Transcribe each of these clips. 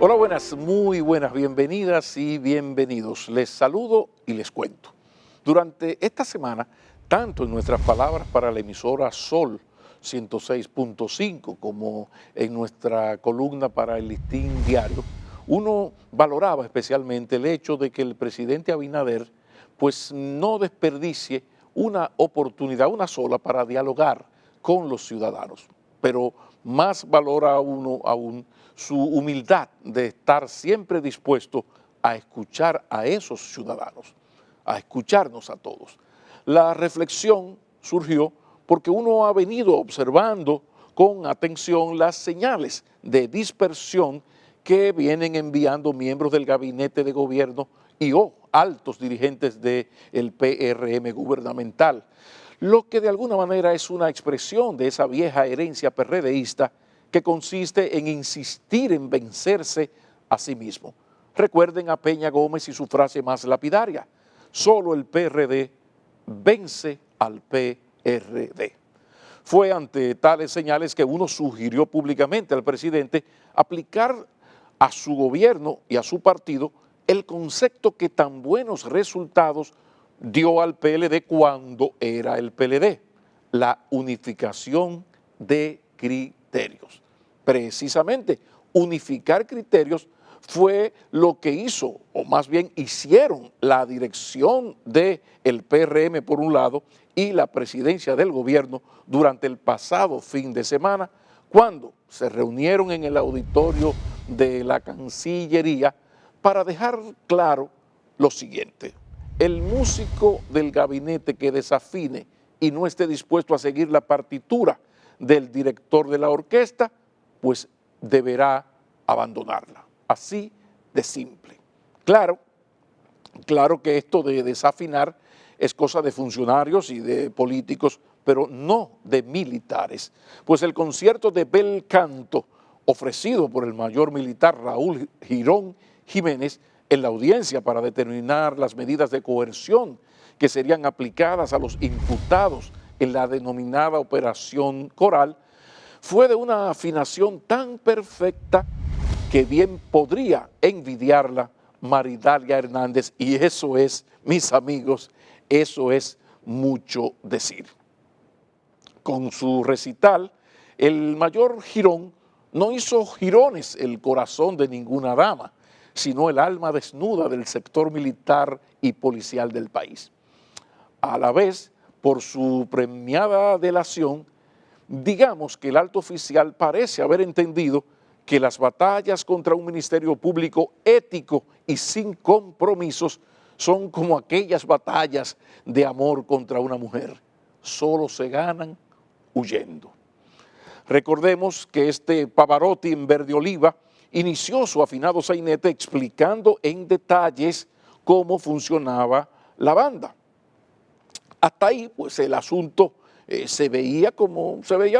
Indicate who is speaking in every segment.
Speaker 1: Hola, buenas, muy buenas, bienvenidas y bienvenidos. Les saludo y les cuento. Durante esta semana, tanto en nuestras palabras para la emisora Sol 106.5 como en nuestra columna para el Listín Diario, uno valoraba especialmente el hecho de que el presidente Abinader pues no desperdicie una oportunidad, una sola, para dialogar con los ciudadanos. Pero más valora uno aún su humildad de estar siempre dispuesto a escuchar a esos ciudadanos, a escucharnos a todos. La reflexión surgió porque uno ha venido observando con atención las señales de dispersión que vienen enviando miembros del gabinete de gobierno y altos dirigentes del PRM gubernamental, lo que de alguna manera es una expresión de esa vieja herencia PRDista que consiste en insistir en vencerse a sí mismo. Recuerden a Peña Gómez y su frase más lapidaria: solo el PRD vence al PRD. Fue ante tales señales que uno sugirió públicamente al presidente aplicar a su gobierno y a su partido el concepto que tan buenos resultados dio al PLD cuando era el PLD: la unificación de criterios. Precisamente, unificar criterios fue lo que hizo, o más bien hicieron, la dirección del PRM por un lado y la presidencia del gobierno durante el pasado fin de semana, cuando se reunieron en el auditorio de la Cancillería para dejar claro lo siguiente: el músico del gabinete que desafine y no esté dispuesto a seguir la partitura del director de la orquesta, pues deberá abandonarla. Así de simple. Claro que esto de desafinar es cosa de funcionarios y de políticos, pero no de militares, pues el concierto de bel canto ofrecido por el mayor militar Raúl Girón Jiménez en la audiencia para determinar las medidas de coerción que serían aplicadas a los imputados en la denominada Operación Coral fue de una afinación tan perfecta que bien podría envidiarla Maridalia Hernández, y eso es, mis amigos, eso es mucho decir. Con su recital, el mayor Girón no hizo girones el corazón de ninguna dama, sino el alma desnuda del sector militar y policial del país. A la vez, por su premiada delación, digamos que el alto oficial parece haber entendido que las batallas contra un ministerio público ético y sin compromisos son como aquellas batallas de amor contra una mujer: solo se ganan huyendo. Recordemos que este Pavarotti en verde oliva inició su afinado sainete explicando en detalles cómo funcionaba la banda. Hasta ahí, pues el asunto se veía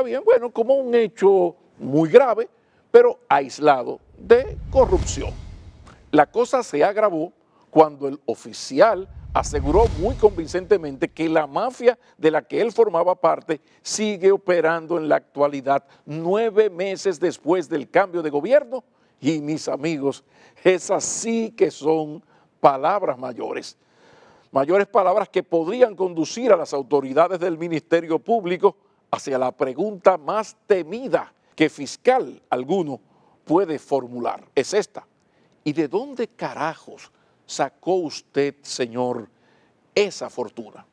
Speaker 1: bien, bueno, como un hecho muy grave, pero aislado de corrupción. La cosa se agravó cuando el oficial aseguró muy convincentemente que la mafia de la que él formaba parte sigue operando en la actualidad, 9 meses después del cambio de gobierno. Y mis amigos, esas sí que son palabras mayores. Mayores palabras que podrían conducir a las autoridades del Ministerio Público hacia la pregunta más temida que fiscal alguno puede formular. Es esta: ¿y de dónde carajos sacó usted, señor, esa fortuna?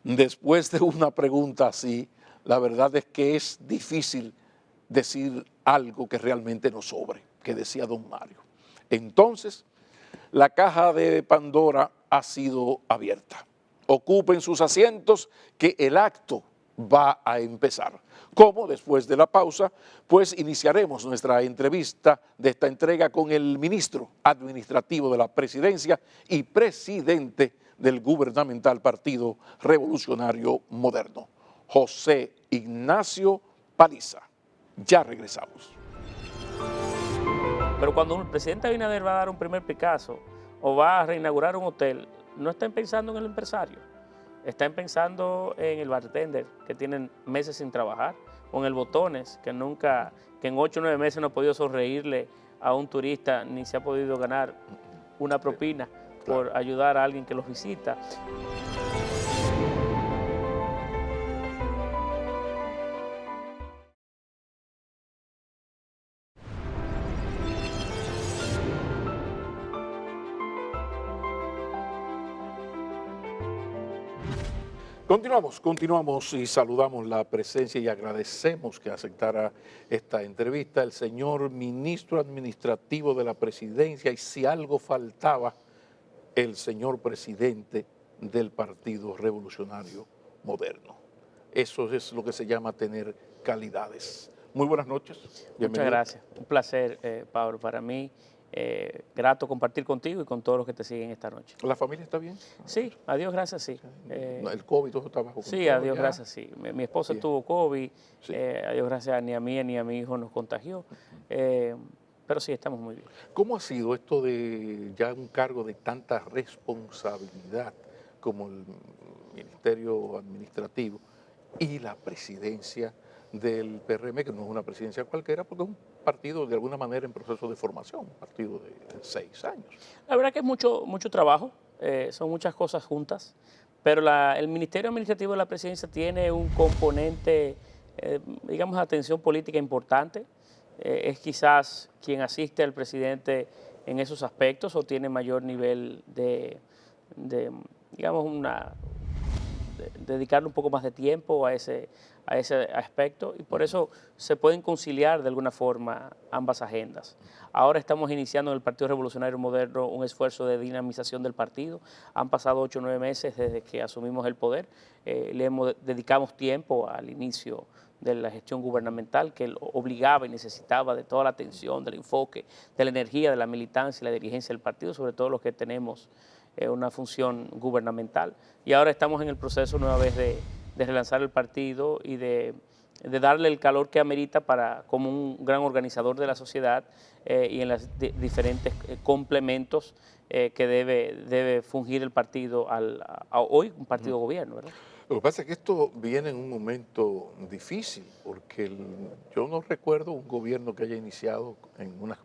Speaker 1: Después de una pregunta así, la verdad es que es difícil decir algo que realmente nos sobre, que decía don Mario. Entonces, la caja de Pandora ha sido abierta. Ocupen sus asientos que el acto va a empezar. Como después de la pausa, pues iniciaremos nuestra entrevista de esta entrega con el ministro administrativo de la presidencia y presidente del gubernamental Partido Revolucionario Moderno, José Ignacio Paliza. Ya regresamos.
Speaker 2: Pero cuando el presidente Abinader va a dar un primer Picasso o va a reinaugurar un hotel, no están pensando en el empresario, están pensando en el bartender que tienen meses sin trabajar, con el Botones, que en 8 o 9 meses no ha podido sonreírle a un turista, ni se ha podido ganar una propina por ayudar a alguien que los visita.
Speaker 1: Continuamos y saludamos la presencia y agradecemos que aceptara esta entrevista el señor ministro administrativo de la presidencia y si algo faltaba, el señor presidente del Partido Revolucionario Moderno. Eso es lo que se llama tener calidades. Muy buenas noches.
Speaker 2: Bienvenido. Muchas gracias. Un placer, Pablo, para mí. Grato compartir contigo y con todos los que te siguen esta noche.
Speaker 1: ¿La familia está bien?
Speaker 2: Sí, a Dios gracias, sí.
Speaker 1: ¿El COVID todo está bajo control?
Speaker 2: Sí, a Dios gracias, sí. Mi esposa tuvo COVID,
Speaker 1: sí.
Speaker 2: A Dios gracias ni a mí ni a mi hijo nos contagió, pero sí, estamos muy bien.
Speaker 1: ¿Cómo ha sido esto de ya un cargo de tanta responsabilidad como el Ministerio Administrativo y la presidencia del PRM, que no es una presidencia cualquiera, porque es un partido de alguna manera en proceso de formación, un partido de 6 años?
Speaker 2: La verdad que es mucho trabajo, son muchas cosas juntas, pero el Ministerio Administrativo de la Presidencia tiene un componente, digamos, de atención política importante. Es quizás quien asiste al presidente en esos aspectos o tiene mayor nivel de digamos, dedicarle un poco más de tiempo a ese aspecto y por eso se pueden conciliar de alguna forma ambas agendas. Ahora estamos iniciando en el Partido Revolucionario Moderno un esfuerzo de dinamización del partido. Han pasado 8 o 9 meses desde que asumimos el poder. Dedicamos tiempo al inicio de la gestión gubernamental que obligaba y necesitaba de toda la atención, del enfoque, de la energía, de la militancia y la dirigencia del partido, sobre todo los que tenemos una función gubernamental. Y ahora estamos en el proceso nueva vez de relanzar el partido y de darle el calor que amerita como un gran organizador de la sociedad y en los diferentes complementos que debe fungir el partido hoy un partido gobierno, ¿verdad?
Speaker 1: Lo que pasa es que esto viene en un momento difícil, porque yo no recuerdo un gobierno que haya iniciado en unas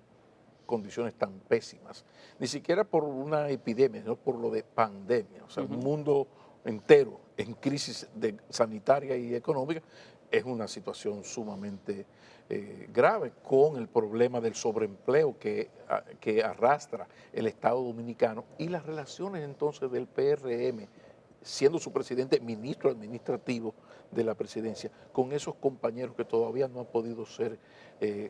Speaker 1: condiciones tan pésimas, ni siquiera por una epidemia, sino por lo de pandemia. O sea, un mundo entero en crisis sanitaria y económica es una situación sumamente grave, con el problema del sobreempleo que arrastra el Estado Dominicano y las relaciones entonces del PRM, siendo su presidente ministro administrativo de la presidencia, con esos compañeros que todavía no han podido ser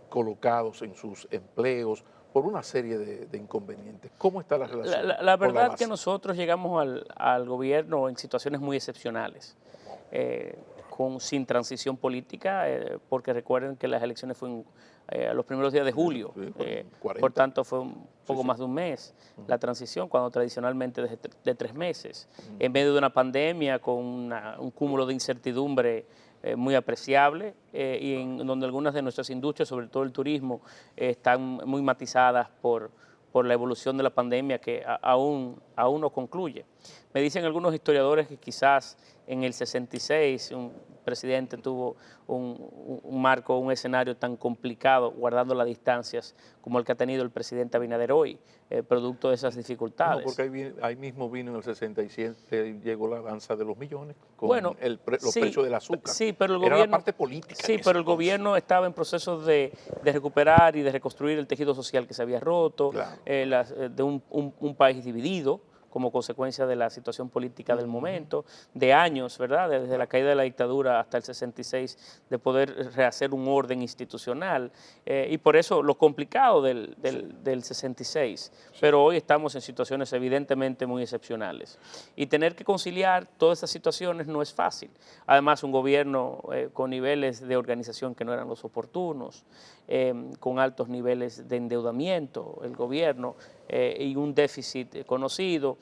Speaker 1: colocados en sus empleos por una serie de inconvenientes. ¿Cómo está la relación?
Speaker 2: La verdad que nosotros llegamos al gobierno en situaciones muy excepcionales, sin transición política, porque recuerden que las elecciones fueron a los primeros días de julio, por tanto fue un poco más de un mes la transición, cuando tradicionalmente de 3 meses, en medio de una pandemia con un cúmulo de incertidumbre muy apreciable y en donde algunas de nuestras industrias, sobre todo el turismo, están muy matizadas por la evolución de la pandemia que aún no concluye. Me dicen algunos historiadores que quizás en el 66 un presidente tuvo un marco, un escenario tan complicado, guardando las distancias, como el que ha tenido el presidente Abinader hoy, producto de esas dificultades.
Speaker 1: No, porque ahí mismo vino en el 67, llegó la danza de los millones, con los precios del azúcar.
Speaker 2: Sí, pero el
Speaker 1: Era
Speaker 2: gobierno,
Speaker 1: la parte política.
Speaker 2: Sí, pero el gobierno estaba en proceso de recuperar y de reconstruir el tejido social que se había roto,
Speaker 1: claro,
Speaker 2: de un país dividido, como consecuencia de la situación política del momento, de años, ¿verdad? Desde la caída de la dictadura hasta el 66, de poder rehacer un orden institucional. Y por eso lo complicado del 66. Pero hoy estamos en situaciones evidentemente muy excepcionales. Y tener que conciliar todas esas situaciones no es fácil. Además, un gobierno con niveles de organización que no eran los oportunos, con altos niveles de endeudamiento, el gobierno, y un déficit conocido.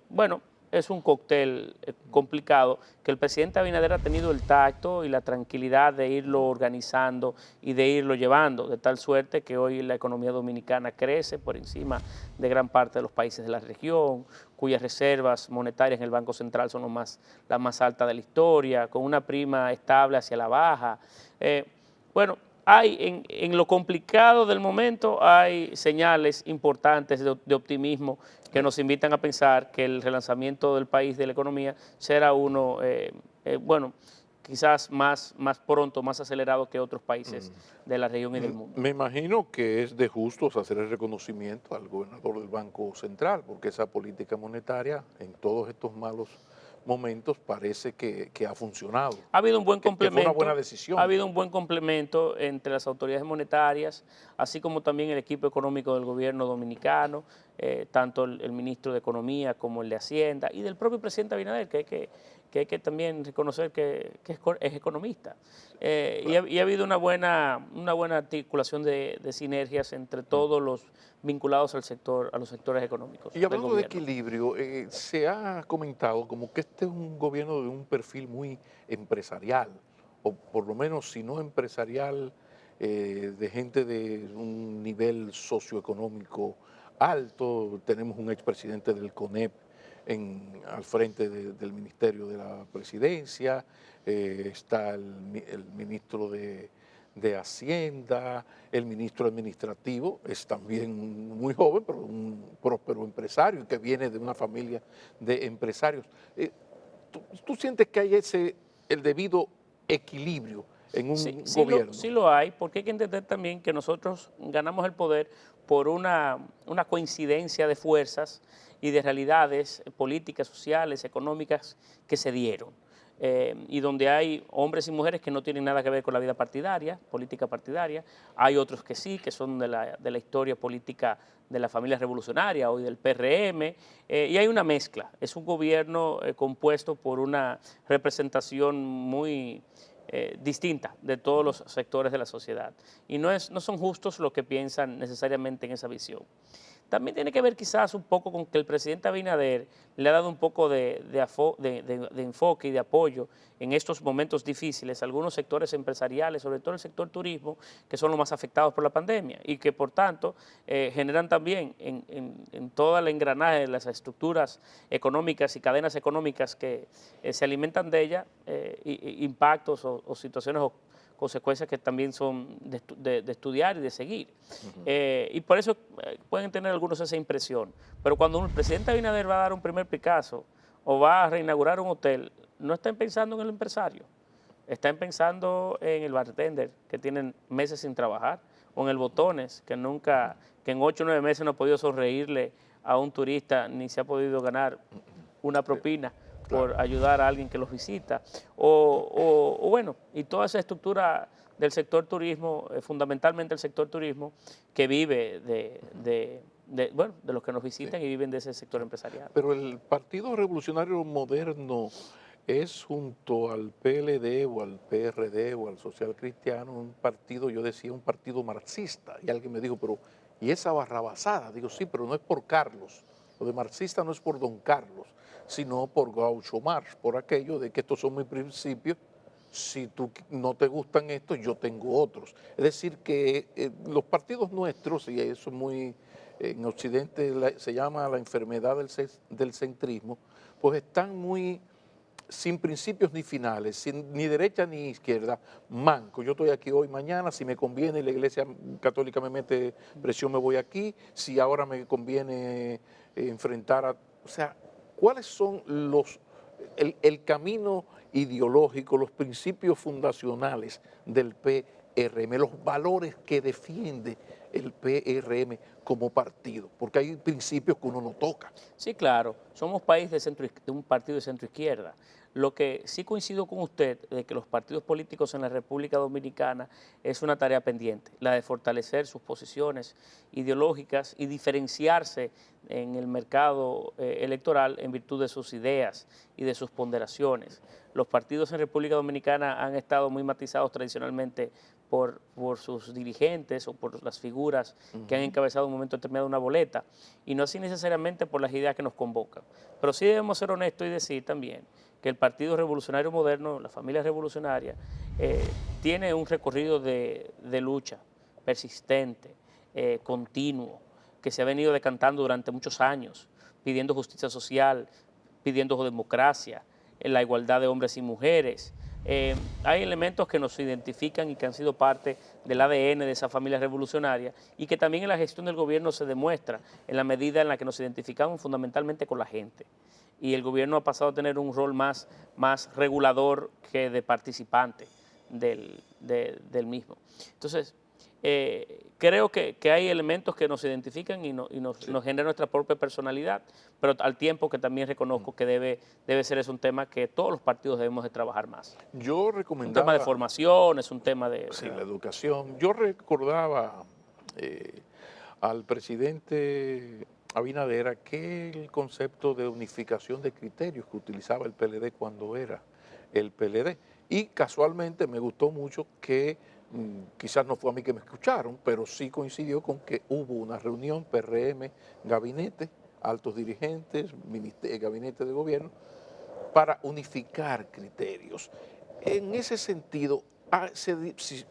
Speaker 2: Bueno, es un cóctel complicado que el presidente Abinader ha tenido el tacto y la tranquilidad de irlo organizando y de irlo llevando, de tal suerte que hoy la economía dominicana crece por encima de gran parte de los países de la región, cuyas reservas monetarias en el Banco Central son las más altas de la historia, con una prima estable hacia la baja. Bueno, hay en lo complicado del momento hay señales importantes de optimismo que nos invitan a pensar que el relanzamiento del país, de la economía, será uno, bueno, quizás más pronto, más acelerado que otros países de la región y del mundo.
Speaker 1: Me imagino que es de justos hacer el reconocimiento al gobernador del Banco Central, porque esa política monetaria en todos estos malos momentos parece que ha funcionado.
Speaker 2: Ha habido un buen complemento.
Speaker 1: Que fue una buena decisión.
Speaker 2: Ha habido un buen complemento entre las autoridades monetarias, así como también el equipo económico del gobierno dominicano, tanto el ministro de Economía como el de Hacienda y del propio presidente Abinader, que hay que también reconocer que es economista. Y ha habido una buena articulación de sinergias entre todos los vinculados a los sectores económicos.
Speaker 1: Y hablando de equilibrio, se ha comentado como que este es un gobierno de un perfil muy empresarial, o por lo menos si no empresarial, de gente de un nivel socioeconómico alto. Tenemos un expresidente del CONEP al frente del Ministerio de la Presidencia, está el ministro de Hacienda, el ministro administrativo es también muy joven, pero un próspero empresario que viene de una familia de empresarios. ¿Tú sientes que hay el debido equilibrio en un gobierno?
Speaker 2: Sí lo hay, porque hay que entender también que nosotros ganamos el poder por una coincidencia de fuerzas y de realidades políticas, sociales, económicas que se dieron. Y donde hay hombres y mujeres que no tienen nada que ver con la vida partidaria, política partidaria, hay otros que sí, que son de la historia política de la familia revolucionaria, hoy del PRM, y hay una mezcla. Es un gobierno compuesto por una representación muy distinta de todos los sectores de la sociedad. Y no son justos los que piensan necesariamente en esa visión. También tiene que ver quizás un poco con que el presidente Abinader le ha dado un poco de enfoque y de apoyo en estos momentos difíciles a algunos sectores empresariales, sobre todo el sector turismo, que son los más afectados por la pandemia y que por tanto generan también en todo el engranaje de las estructuras económicas y cadenas económicas que se alimentan de ella, impactos o situaciones o consecuencias que también son de estudiar y de seguir. Y por eso pueden tener algunos esa impresión. Pero cuando el presidente Abinader va a dar un primer Picasso o va a reinaugurar un hotel, no están pensando en el empresario, están pensando en el bartender que tienen meses sin trabajar, o en el botones que en 8 o 9 meses no ha podido sonreírle a un turista ni se ha podido ganar una propina por ayudar a alguien que los visita, o bueno, y toda esa estructura del sector turismo, fundamentalmente el sector turismo, que vive de los que nos visitan y viven de ese sector empresarial.
Speaker 1: Pero el Partido Revolucionario Moderno es, junto al PLD o al PRD o al Social Cristiano, un partido, yo decía, un partido marxista. Y alguien me dijo, pero ¿y esa barrabasada? Digo, sí, pero no es por Carlos. Lo de marxista no es por don Carlos, sino por Groucho Marx, por aquello de que estos son mis principios. Si tú no te gustan estos, yo tengo otros. Es decir, que los partidos nuestros, y eso muy en Occidente se llama la enfermedad del centrismo, pues están muy sin principios ni finales, ni derecha ni izquierda, manco. Yo estoy aquí hoy, mañana, si me conviene, la Iglesia Católica me mete presión, me voy aquí, si ahora me conviene enfrentar a... O sea, ¿cuáles son el camino ideológico, los principios fundacionales del PRM, los valores que defiende el PRM como partido? Porque hay principios que uno no toca.
Speaker 2: Sí, claro, somos país de un partido de centro izquierda. Lo que sí coincido con usted de que los partidos políticos en la República Dominicana es una tarea pendiente, la de fortalecer sus posiciones ideológicas y diferenciarse en el mercado electoral en virtud de sus ideas y de sus ponderaciones. Los partidos en República Dominicana han estado muy matizados tradicionalmente por sus dirigentes o por las figuras figuras que han encabezado en un momento determinado una boleta, y no así necesariamente por las ideas que nos convocan. Pero sí debemos ser honestos y decir también que el Partido Revolucionario Moderno, la familia revolucionaria, tiene un recorrido de lucha persistente, continuo, que se ha venido decantando durante muchos años, pidiendo justicia social, pidiendo democracia, la igualdad de hombres y mujeres. Hay elementos que nos identifican y que han sido parte del ADN de esa familia revolucionaria y que también en la gestión del gobierno se demuestra en la medida en la que nos identificamos fundamentalmente con la gente. Y el gobierno ha pasado a tener un rol más regulador que de participante del mismo. Entonces, creo que hay elementos que nos identifican y nos generan nuestra propia personalidad, pero al tiempo que también reconozco que debe ser un tema que todos los partidos debemos de trabajar más.
Speaker 1: Yo recomendaba...
Speaker 2: Un tema de formación, es un tema de...
Speaker 1: Sí, la educación. Yo recordaba al presidente Abinader aquel concepto de unificación de criterios que utilizaba el PLD cuando era el PLD. Y casualmente me gustó mucho que quizás no fue a mí que me escucharon, pero sí coincidió con que hubo una reunión PRM, gabinete, altos dirigentes, gabinete de gobierno, para unificar criterios. En ese sentido,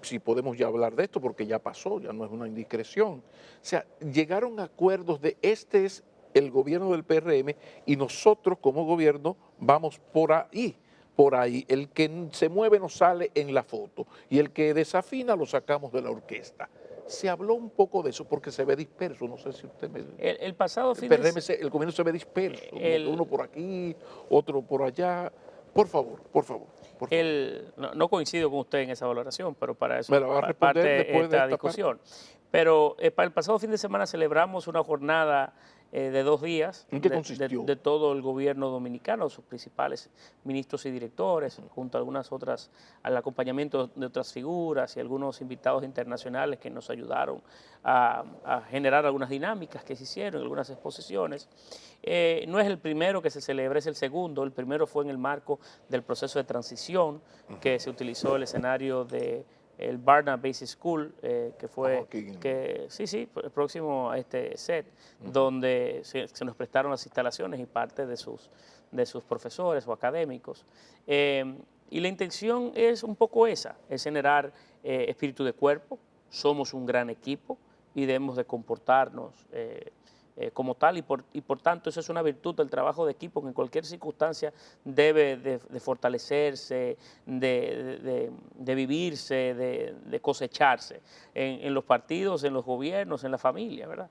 Speaker 1: si podemos ya hablar de esto, porque ya pasó, ya no es una indiscreción, o sea, llegaron a acuerdos de este es el gobierno del PRM y nosotros como gobierno vamos por ahí. Por ahí, el que se mueve nos sale en la foto y el que desafina lo sacamos de la orquesta. Se habló un poco de eso porque se ve disperso, no sé si usted me...
Speaker 2: El pasado fin
Speaker 1: el gobierno se ve disperso, uno por aquí, otro por allá. Por favor, por favor. Por favor.
Speaker 2: No coincido con usted en esa valoración, pero para eso
Speaker 1: me la va a responder
Speaker 2: parte
Speaker 1: después de
Speaker 2: esta
Speaker 1: esta
Speaker 2: discusión.
Speaker 1: parte.
Speaker 2: Pero para el pasado fin de semana celebramos una jornada de 2 días
Speaker 1: ¿En qué consistió?
Speaker 2: de todo el gobierno dominicano, sus principales ministros y directores, junto a algunas otras, al acompañamiento de otras figuras y algunos invitados internacionales que nos ayudaron a generar algunas dinámicas que se hicieron, algunas exposiciones. No es el primero que se celebra, es el segundo. El primero fue en el marco del proceso de transición, que se utilizó el escenario de el Barnard Basic School, que fue próximo a este set, donde se nos prestaron las instalaciones y parte de sus profesores o académicos. Y la intención es un poco esa, es generar espíritu de cuerpo. Somos un gran equipo y debemos de comportarnos como tal y por tanto eso es una virtud del trabajo de equipo que en cualquier circunstancia debe de fortalecerse, de vivirse, de cosecharse en los partidos, en los gobiernos, en la familia, ¿verdad?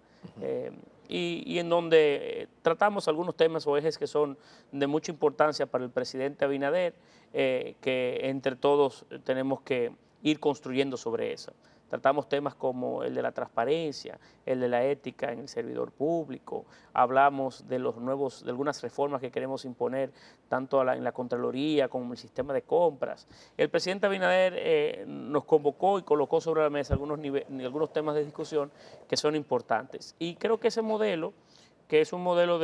Speaker 2: Y en donde tratamos algunos temas o ejes que son de mucha importancia para el presidente Abinader, que entre todos tenemos que ir construyendo sobre eso. Tratamos temas como el de la transparencia, el de la ética en el servidor público, hablamos de de algunas reformas que queremos imponer tanto en la Contraloría como en el sistema de compras. El presidente Abinader nos convocó y colocó sobre la mesa algunos temas de discusión que son importantes. Y creo que ese modelo, que es un modelo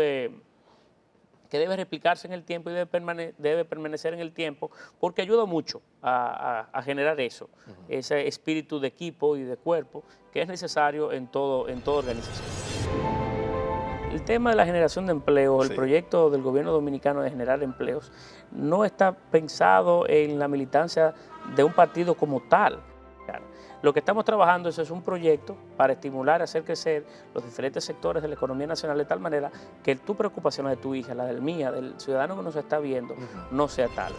Speaker 2: que debe replicarse en el tiempo y debe permanecer en el tiempo, porque ayuda mucho a generar eso, ese espíritu de equipo y de cuerpo que es necesario en toda organización. El tema de la generación de empleos, el proyecto del gobierno dominicano de generar empleos, no está pensado en la militancia de un partido como tal. Lo que estamos trabajando es un proyecto para estimular, hacer crecer los diferentes sectores de la economía nacional de tal manera que tu preocupación, la de tu hija, la del mía, del ciudadano que nos está viendo, no sea tal.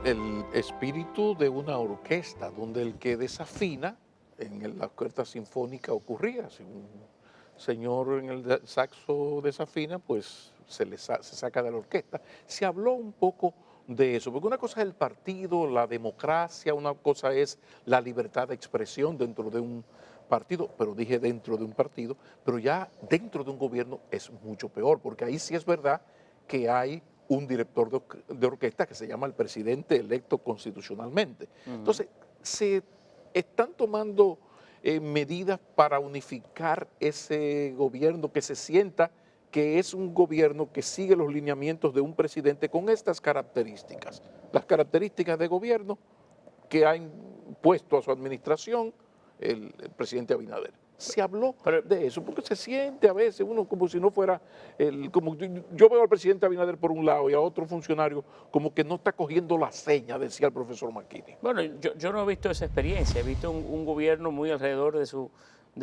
Speaker 1: El espíritu de una orquesta, donde el que desafina en la orquesta sinfónica ocurría. Si un señor en el saxo desafina, pues se saca de la orquesta. Se habló un poco de eso, porque una cosa es el partido, la democracia, una cosa es la libertad de expresión dentro de un partido, pero dije dentro de un partido, pero ya dentro de un gobierno es mucho peor, porque ahí sí es verdad que hay un director de orquesta que se llama el presidente electo constitucionalmente. Entonces, se están tomando medidas para unificar ese gobierno que se sienta que es un gobierno que sigue los lineamientos de un presidente con estas características, las características de gobierno que ha impuesto a su administración el presidente Abinader. Se habló de eso, porque se siente a veces uno como si no fuera, como yo veo al presidente Abinader por un lado y a otro funcionario como que no está cogiendo la seña, decía el profesor McKinney.
Speaker 2: Bueno, yo no he visto esa experiencia, he visto un gobierno muy alrededor de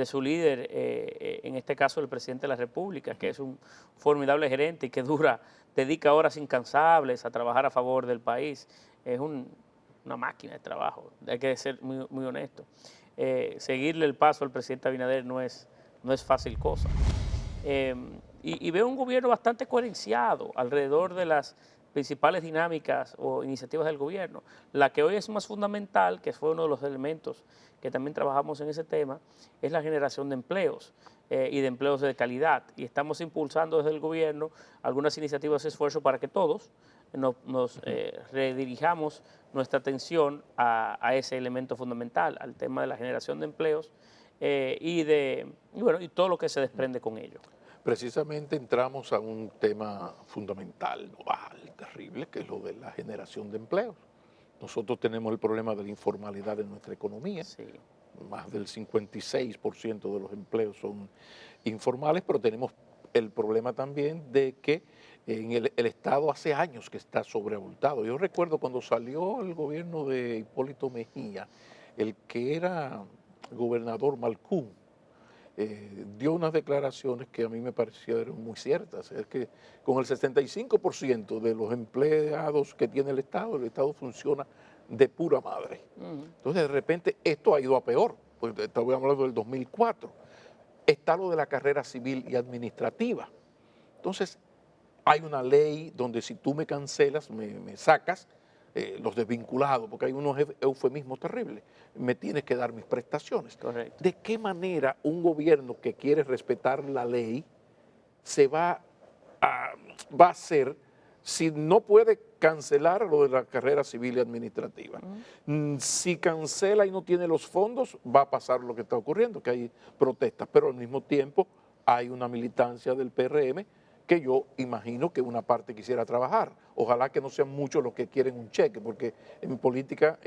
Speaker 2: su líder, en este caso el presidente de la República, que es un formidable gerente y que dedica horas incansables a trabajar a favor del país. Es una máquina de trabajo, hay que ser muy, muy honesto. Seguirle el paso al presidente Abinader no es fácil cosa. Y veo un gobierno bastante coherenciado alrededor de las principales dinámicas o iniciativas del gobierno. La que hoy es más fundamental, que fue uno de los elementos que también trabajamos en ese tema, es la generación de empleos y de empleos de calidad. Y estamos impulsando desde el gobierno algunas iniciativas de esfuerzo para que todos nos redirijamos nuestra atención a ese elemento fundamental, al tema de la generación de empleos y todo lo que se desprende con ello.
Speaker 1: Precisamente entramos a un tema fundamental, global, terrible, que es lo de la generación de empleos. Nosotros tenemos el problema de la informalidad en nuestra economía.
Speaker 2: Sí.
Speaker 1: Más del 56% de los empleos son informales, pero tenemos el problema también de que en el Estado hace años que está sobreabultado. Yo recuerdo cuando salió el gobierno de Hipólito Mejía, el que era gobernador Malcún, dio unas declaraciones que a mí me parecieron muy ciertas. Es que con el 75% de los empleados que tiene el Estado funciona de pura madre. Entonces, de repente, esto ha ido a peor. Pues estamos hablando del 2004. Está lo de la carrera civil y administrativa. Entonces, hay una ley donde si tú me cancelas, me sacas, los desvinculados, porque hay unos eufemismos terribles, me tienes que dar mis prestaciones.
Speaker 2: Correcto.
Speaker 1: ¿De qué manera un gobierno que quiere respetar la ley va a hacer si no puede cancelar lo de la carrera civil y administrativa? Si cancela y no tiene los fondos, va a pasar lo que está ocurriendo, que hay protestas, pero al mismo tiempo hay una militancia del PRM que yo imagino que una parte quisiera trabajar. Ojalá que no sean muchos los que quieren un cheque, porque en política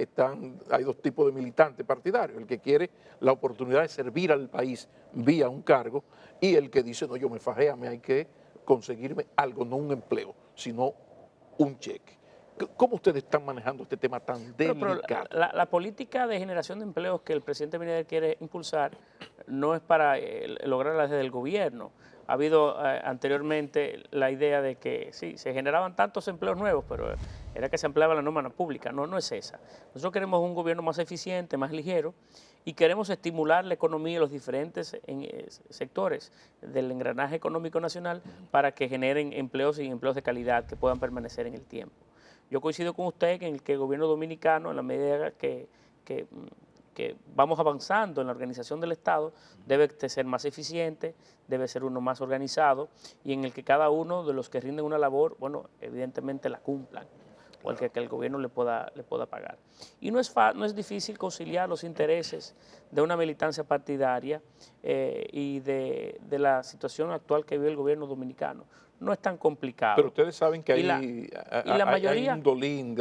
Speaker 1: hay dos tipos de militantes partidarios, el que quiere la oportunidad de servir al país vía un cargo y el que dice, no, yo me fajé, hay que conseguirme algo, no un empleo, sino un cheque. ¿Cómo ustedes están manejando este tema tan delicado?
Speaker 2: Pero la política de generación de empleos que el presidente Abinader quiere impulsar no es para lograrla desde el gobierno. Ha habido anteriormente la idea de que sí, se generaban tantos empleos nuevos, pero era que se empleaba la nómina pública. No, no es esa. Nosotros queremos un gobierno más eficiente, más ligero, y queremos estimular la economía en los diferentes sectores del engranaje económico nacional para que generen empleos y empleos de calidad que puedan permanecer en el tiempo. Yo coincido con usted en que el gobierno dominicano, en la medida que vamos avanzando en la organización del Estado, debe ser más eficiente, debe ser uno más organizado y en el que cada uno de los que rinden una labor, bueno, evidentemente la cumplan o el que el gobierno le pueda pagar. Y no es difícil conciliar los intereses de una militancia partidaria y de la situación actual que vive el gobierno dominicano. No es tan complicado.
Speaker 1: Pero ustedes saben que
Speaker 2: hay
Speaker 1: un dolín,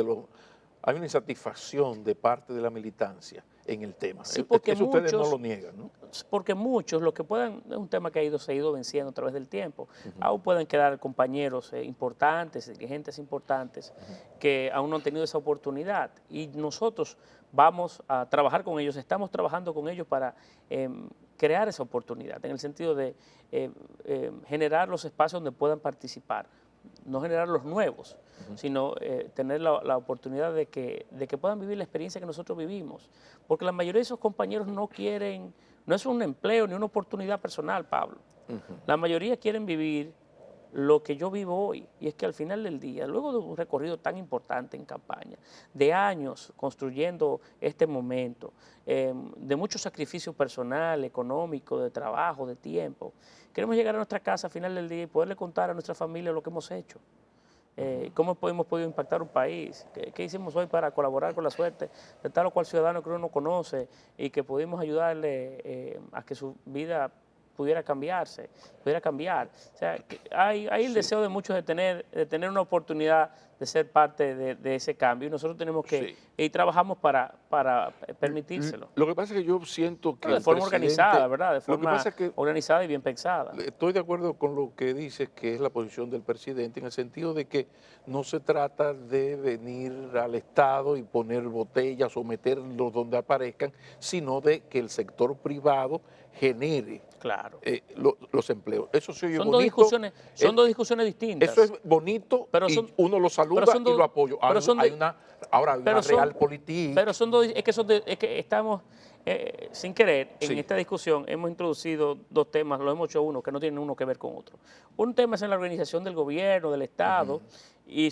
Speaker 1: hay una insatisfacción de parte de la militancia en el tema.
Speaker 2: Sí, porque
Speaker 1: eso ustedes no lo niegan, ¿no?
Speaker 2: Porque muchos, lo que puedan, es un tema que se ha ido venciendo a través del tiempo. Aún pueden quedar compañeros importantes, dirigentes importantes, que aún no han tenido esa oportunidad. Y nosotros vamos a trabajar con ellos, estamos trabajando con ellos para crear esa oportunidad, en el sentido de generar los espacios donde puedan participar. No generar los nuevos, sino tener la oportunidad de que puedan vivir la experiencia que nosotros vivimos. Porque la mayoría de esos compañeros no quieren, no es un empleo ni una oportunidad personal, Pablo. La mayoría quieren vivir lo que yo vivo hoy, y es que al final del día, luego de un recorrido tan importante en campaña, de años construyendo este momento, de mucho sacrificio personal, económico, de trabajo, de tiempo, queremos llegar a nuestra casa al final del día y poderle contar a nuestra familia lo que hemos hecho. Cómo hemos podido impactar un país, qué hicimos hoy para colaborar con la suerte de tal o cual ciudadano que uno no conoce y que pudimos ayudarle a que su vida pudiera cambiarse, pudiera cambiar. O sea, que hay el deseo de muchos de tener una oportunidad de ser parte de ese cambio y nosotros tenemos que, y trabajamos para permitírselo.
Speaker 1: Lo que pasa es que yo siento que
Speaker 2: Pero de forma organizada, ¿verdad? De
Speaker 1: lo que
Speaker 2: forma
Speaker 1: pasa es que
Speaker 2: organizada y bien pensada.
Speaker 1: estoy de acuerdo con lo que dices, que es la posición del presidente, en el sentido de que no se trata de venir al Estado y poner botellas o meterlos donde aparezcan, sino de que el sector privado genere
Speaker 2: Claro.
Speaker 1: los empleos. Eso se oye
Speaker 2: Son
Speaker 1: bonito.
Speaker 2: dos discusiones distintas.
Speaker 1: Eso es bonito y uno lo saluda y lo apoya. Ahora hay una realpolitik.
Speaker 2: Pero son dos, es que estamos, sin querer, en esta discusión hemos introducido dos temas, lo hemos hecho uno, que no tienen uno que ver con otro. Un tema es en la organización del gobierno, del Estado y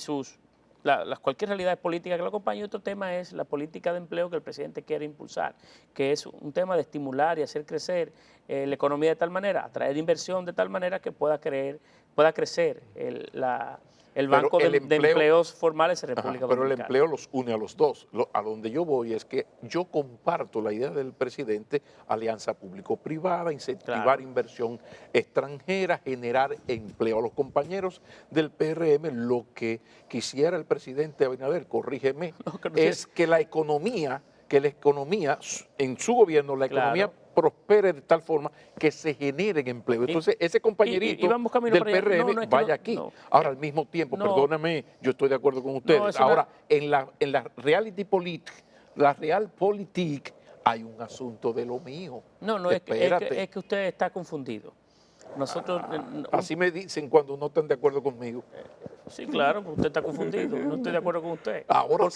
Speaker 2: las cualquier realidad política que lo acompañe, y otro tema es la política de empleo que el presidente quiere impulsar, que es un tema de estimular y hacer crecer la economía de tal manera, atraer inversión de tal manera que pueda crecer el banco de empleos formales en República Dominicana.
Speaker 1: Pero el empleo los une a los dos. A donde yo voy es que yo comparto la idea del presidente, alianza público-privada, incentivar inversión extranjera, generar empleo. A los compañeros del PRM, lo que quisiera el presidente Abinader, corrígeme, es que la economía en su gobierno, la economía prospere de tal forma que se generen empleo. Entonces, ese compañerito del PRM vaya aquí. Ahora, al mismo tiempo, perdóname, yo estoy de acuerdo con ustedes. Ahora, en la realpolitik hay un asunto de lo mío.
Speaker 2: Es que usted está confundido. Nosotros...
Speaker 1: así me dicen cuando no están de acuerdo conmigo.
Speaker 2: Sí, claro, usted está confundido, no estoy de acuerdo con usted.
Speaker 1: Ahora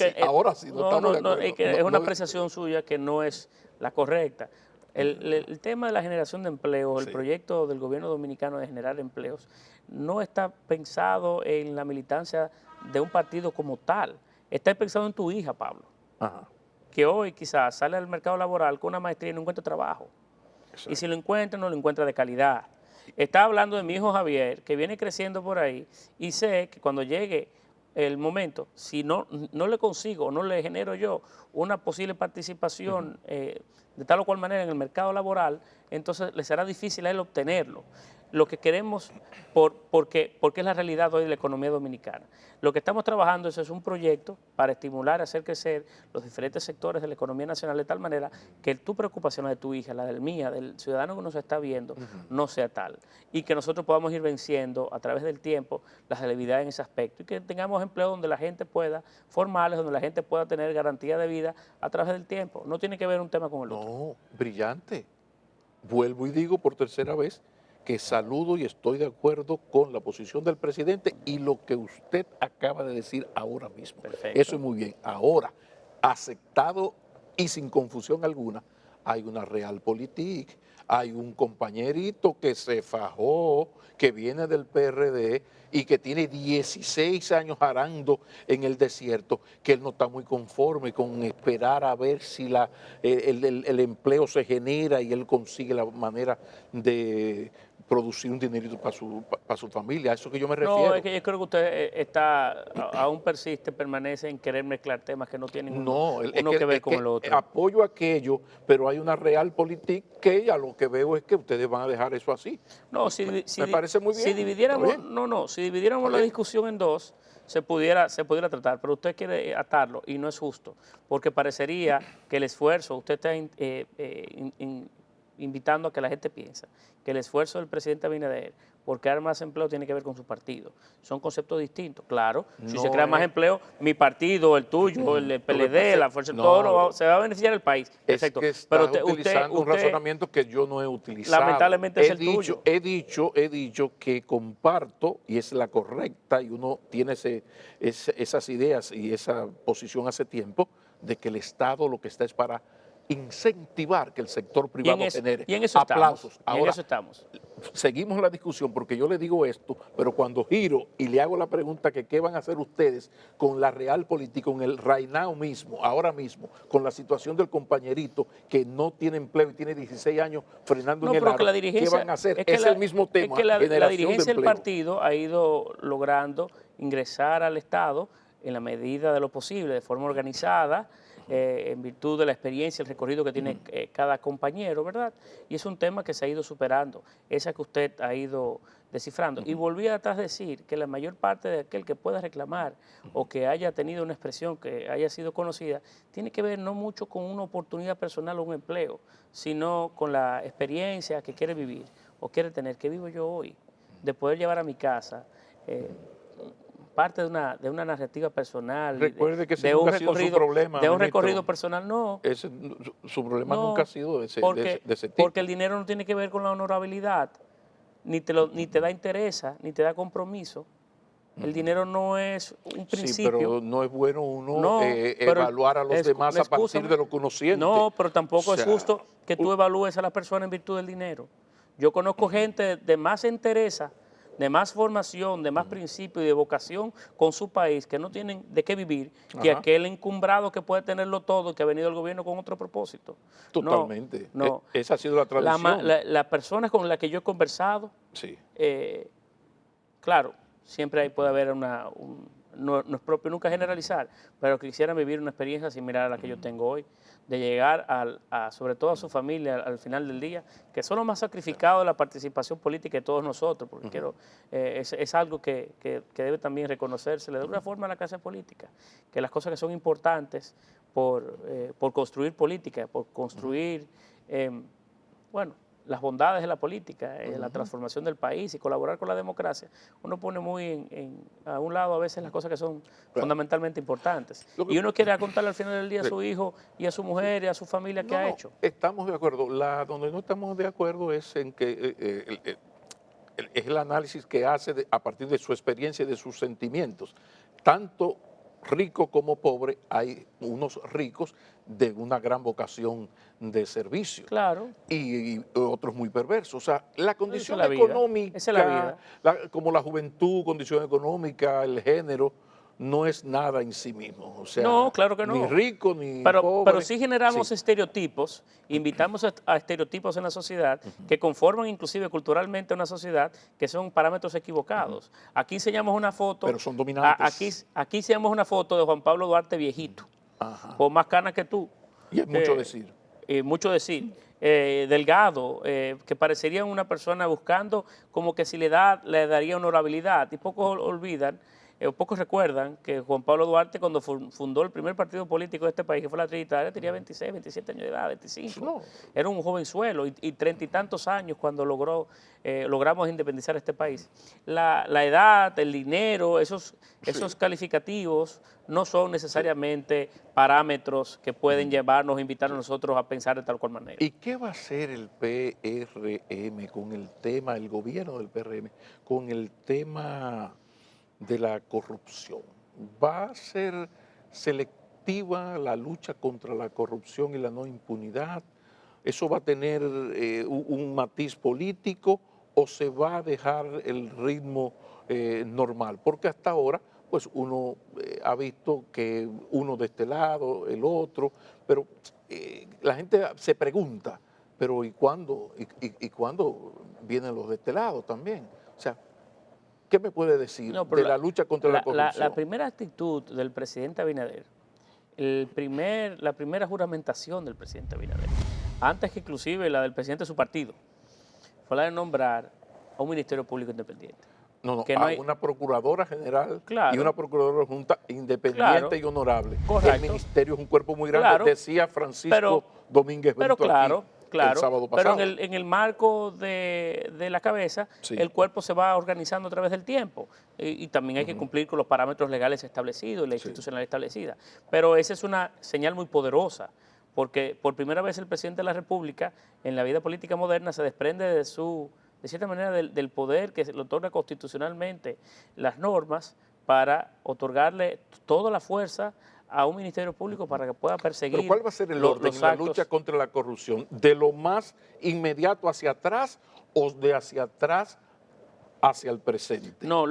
Speaker 1: sí, no estamos de acuerdo.
Speaker 2: Es una apreciación suya que no es la correcta. El tema de la generación de empleos, el proyecto del gobierno dominicano de generar empleos, no está pensado en la militancia de un partido como tal. Está pensado en tu hija, Pablo, que hoy quizás sale al mercado laboral con una maestría y no encuentra trabajo. Y si lo encuentra, no lo encuentra de calidad. Está hablando de mi hijo Javier, que viene creciendo por ahí, y sé que cuando llegue el momento, si no le consigo, no le genero yo una posible participación de tal o cual manera en el mercado laboral, entonces le será difícil a él obtenerlo. Lo que queremos, porque es la realidad hoy de la economía dominicana. Lo que estamos trabajando es un proyecto para estimular, hacer crecer los diferentes sectores de la economía nacional de tal manera que tu preocupación, la de tu hija, la del mía, del ciudadano que nos está viendo, no sea tal. Y que nosotros podamos ir venciendo a través del tiempo las debilidades en ese aspecto y que tengamos empleos donde la gente pueda, formales, donde la gente pueda tener garantía de vida a través del tiempo. No tiene que ver un tema con el otro.
Speaker 1: No, brillante. Vuelvo y digo por tercera vez que saludo y estoy de acuerdo con la posición del presidente y lo que usted acaba de decir ahora mismo.
Speaker 2: Perfecto.
Speaker 1: Eso es muy bien. Ahora, aceptado y sin confusión alguna, hay una realpolitik, hay un compañerito que se fajó, que viene del PRD y que tiene 16 años arando en el desierto, que él no está muy conforme con esperar a ver si el empleo se genera y él consigue la manera de producir un dinerito para su familia. A eso que yo me refiero.
Speaker 2: No, es que yo creo que usted aún persiste, permanece en querer mezclar temas que no tienen uno que ver con el otro.
Speaker 1: Apoyo aquello, pero hay una realpolitik que ya lo que veo es que ustedes van a dejar eso así.
Speaker 2: No,
Speaker 1: me parece muy bien.
Speaker 2: Si dividiéramos la discusión en dos, se pudiera tratar, pero usted quiere atarlo y no es justo, porque parecería que el esfuerzo, usted está invitando a que la gente piense que el esfuerzo del presidente Abinader por crear más empleo tiene que ver con su partido. Son conceptos distintos. Claro, si se crea más empleo, mi partido, el tuyo, el PLD, la fuerza, todo se va a beneficiar el país. Perfecto.
Speaker 1: Pero usted utilizando un razonamiento que yo no he utilizado.
Speaker 2: Lamentablemente es el tuyo.
Speaker 1: He dicho que comparto, y es la correcta, y uno tiene esas ideas y esa posición hace tiempo, de que el Estado lo que está es para incentivar que el sector privado genere aplausos.
Speaker 2: En eso estamos.
Speaker 1: Seguimos la discusión porque yo le digo esto, pero cuando giro y le hago la pregunta que qué van a hacer ustedes con la realpolitik, con el right now mismo, ahora mismo, con la situación del compañerito que no tiene empleo y tiene 16 años frenando en el aro, ¿qué van a hacer? Es el mismo tema.
Speaker 2: Es que la dirigencia del partido ha ido logrando ingresar al Estado en la medida de lo posible, de forma organizada, en virtud de la experiencia, el recorrido que tiene cada compañero, ¿verdad? Y es un tema que se ha ido superando, esa que usted ha ido descifrando. Y volví atrás a decir que la mayor parte de aquel que pueda reclamar o que haya tenido una expresión que haya sido conocida, tiene que ver no mucho con una oportunidad personal o un empleo, sino con la experiencia que quiere vivir o quiere tener, que vivo yo hoy, de poder llevar a mi casa parte de una narrativa personal,
Speaker 1: Recuerde que ese
Speaker 2: de
Speaker 1: nunca ha sido su problema,
Speaker 2: de un
Speaker 1: ministro.
Speaker 2: recorrido personal, no.
Speaker 1: Su problema
Speaker 2: No,
Speaker 1: nunca ha sido de
Speaker 2: porque,
Speaker 1: ese tipo.
Speaker 2: porque el dinero no tiene que ver con la honorabilidad, ni te da interés, ni te da compromiso. El dinero no es un
Speaker 1: Sí,
Speaker 2: principio.
Speaker 1: pero no es bueno uno
Speaker 2: No, pero
Speaker 1: evaluar a los demás a partir
Speaker 2: excúsame.
Speaker 1: de lo que uno siente.
Speaker 2: No, pero tampoco
Speaker 1: O
Speaker 2: es
Speaker 1: sea,
Speaker 2: justo que tú evalúes a la persona en virtud del dinero. Yo conozco gente de más entereza, de más formación, de más principio y de vocación con su país, que no tienen de qué vivir, que
Speaker 1: Ajá.
Speaker 2: aquel encumbrado que puede tenerlo todo y que ha venido el gobierno con otro propósito.
Speaker 1: Totalmente.
Speaker 2: No.
Speaker 1: Esa ha sido la tradición.
Speaker 2: Las personas con las que yo he conversado,
Speaker 1: Sí.
Speaker 2: claro, siempre ahí puede haber no es propio nunca generalizar, pero que quisieran vivir una experiencia similar a la que yo tengo hoy, de llegar sobre todo a su familia al final del día, que son los más sacrificados de la participación política de todos nosotros, porque es algo que debe también reconocerse de alguna forma a la clase política, que las cosas que son importantes por construir política, por construir, bueno, las bondades de la política, la transformación del país y colaborar con la democracia, uno pone muy a un lado a veces las cosas que son fundamentalmente importantes. Y uno quiere contarle al final del día a su hijo y a su mujer y a su familia qué ha hecho.
Speaker 1: Estamos de acuerdo. Donde no estamos de acuerdo es en que es el análisis que hace a partir de su experiencia y de sus sentimientos. Tanto rico como pobre, hay unos ricos de una gran vocación de servicio.
Speaker 2: Claro.
Speaker 1: Y otros muy perversos. O sea, la condición
Speaker 2: Esa es la vida.
Speaker 1: económica,
Speaker 2: Esa es la vida.
Speaker 1: como la juventud, condición económica, el género, no es nada en sí mismo. O sea,
Speaker 2: No, claro que no.
Speaker 1: ni rico ni
Speaker 2: pero
Speaker 1: pobre.
Speaker 2: sí generamos estereotipos, invitamos a estereotipos en la sociedad que conforman inclusive culturalmente una sociedad que son parámetros equivocados. Aquí enseñamos una foto.
Speaker 1: Pero son dominantes.
Speaker 2: Aquí enseñamos una foto de Juan Pablo Duarte viejito, con más canas que tú.
Speaker 1: Y es mucho decir.
Speaker 2: Mucho decir. Delgado, que parecería una persona buscando como que si le daría honorabilidad. Y pocos olvidan, pocos recuerdan que Juan Pablo Duarte, cuando fundó el primer partido político de este país, que fue la Trinitaria, tenía 26, 27 años de edad, 25. No. Era un jovenzuelo y 30 y tantos años cuando logramos independizar este país. La edad, el dinero, esos calificativos no son necesariamente parámetros que pueden llevarnos, invitar a nosotros a pensar de tal cual manera.
Speaker 1: ¿Y qué va a hacer el PRM con el tema, el gobierno del PRM, con el tema de la corrupción? ¿Va a ser selectiva la lucha contra la corrupción y la no impunidad? ¿Eso va a tener un matiz político o se va a dejar el ritmo normal? Porque hasta ahora pues uno ha visto que uno de este lado, el otro, pero la gente se pregunta, pero ¿y cuándo vienen los de este lado también? O sea, ¿qué me puede decir de la lucha contra la corrupción?
Speaker 2: La primera actitud del presidente Abinader, la primera juramentación del presidente Abinader, antes que inclusive la del presidente de su partido, fue la de nombrar a un Ministerio Público Independiente.
Speaker 1: No, una procuradora general y una procuradora junta independiente y honorable.
Speaker 2: Correcto.
Speaker 1: El ministerio es un cuerpo muy grande, decía Francisco Domínguez Brito el sábado pasado.
Speaker 2: Pero en el marco de la cabeza, el cuerpo se va organizando a través del tiempo y también hay que cumplir con los parámetros legales establecidos y la institucionalidad establecida. Pero esa es una señal muy poderosa, porque por primera vez el presidente de la República en la vida política moderna se desprende de cierta manera del poder que le otorga constitucionalmente las normas para otorgarle toda la fuerza a un Ministerio Público para que pueda perseguir.
Speaker 1: ¿Pero cuál va a ser el orden en la lucha contra la corrupción? ¿De lo más inmediato hacia atrás o de hacia atrás hacia el presente?
Speaker 2: No,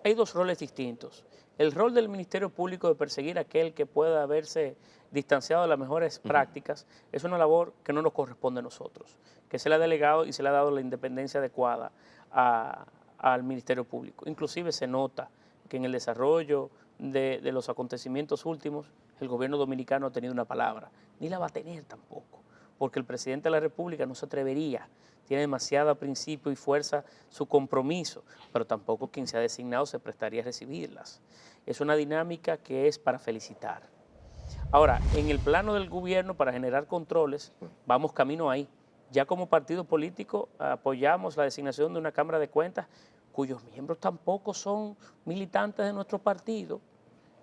Speaker 2: hay dos roles distintos. El rol del Ministerio Público de perseguir a aquel que pueda haberse distanciado de las mejores prácticas es una labor que no nos corresponde a nosotros, que se le ha delegado y se le ha dado la independencia adecuada al Ministerio Público. Inclusive se nota que en el desarrollo de los acontecimientos últimos, el gobierno dominicano ha tenido una palabra, ni la va a tener tampoco, porque el presidente de la República no se atrevería, tiene demasiado principio y fuerza su compromiso, pero tampoco quien se ha designado se prestaría a recibirlas. Es una dinámica que es para felicitar. Ahora, en el plano del gobierno, para generar controles, vamos camino ahí. Ya como partido político apoyamos la designación de una Cámara de Cuentas cuyos miembros tampoco son militantes de nuestro partido,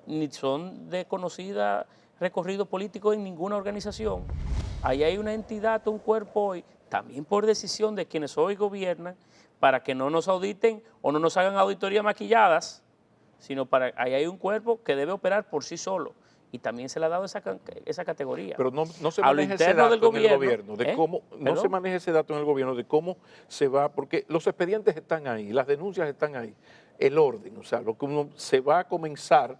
Speaker 2: ni son de conocida recorrido político en ninguna organización. Ahí hay una entidad, un cuerpo hoy, también por decisión de quienes hoy gobiernan, para que no nos auditen o no nos hagan auditorías maquilladas, sino para ahí hay un cuerpo que debe operar por sí solo. Y también se le ha dado esa categoría.
Speaker 1: Pero no se maneja ese dato en el gobierno, de cómo, no se maneja ese dato en el gobierno de cómo se va, porque los expedientes están ahí, las denuncias están ahí, el orden, o sea, lo que uno se va a comenzar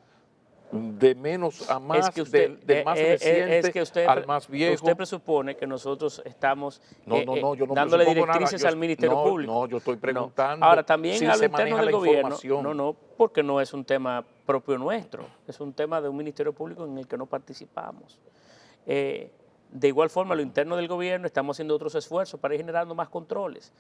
Speaker 1: de menos a más, del más reciente al más viejo.
Speaker 2: Usted presupone que nosotros estamos
Speaker 1: yo no
Speaker 2: dándole directrices al Ministerio Público.
Speaker 1: No, yo estoy preguntando.
Speaker 2: Ahora, también
Speaker 1: si
Speaker 2: al
Speaker 1: se
Speaker 2: interno
Speaker 1: maneja
Speaker 2: del
Speaker 1: la
Speaker 2: gobierno,
Speaker 1: información.
Speaker 2: porque no es un tema propio nuestro, es un tema de un Ministerio Público en el que no participamos. De igual forma, lo interno del gobierno, estamos haciendo otros esfuerzos para ir generando más controles.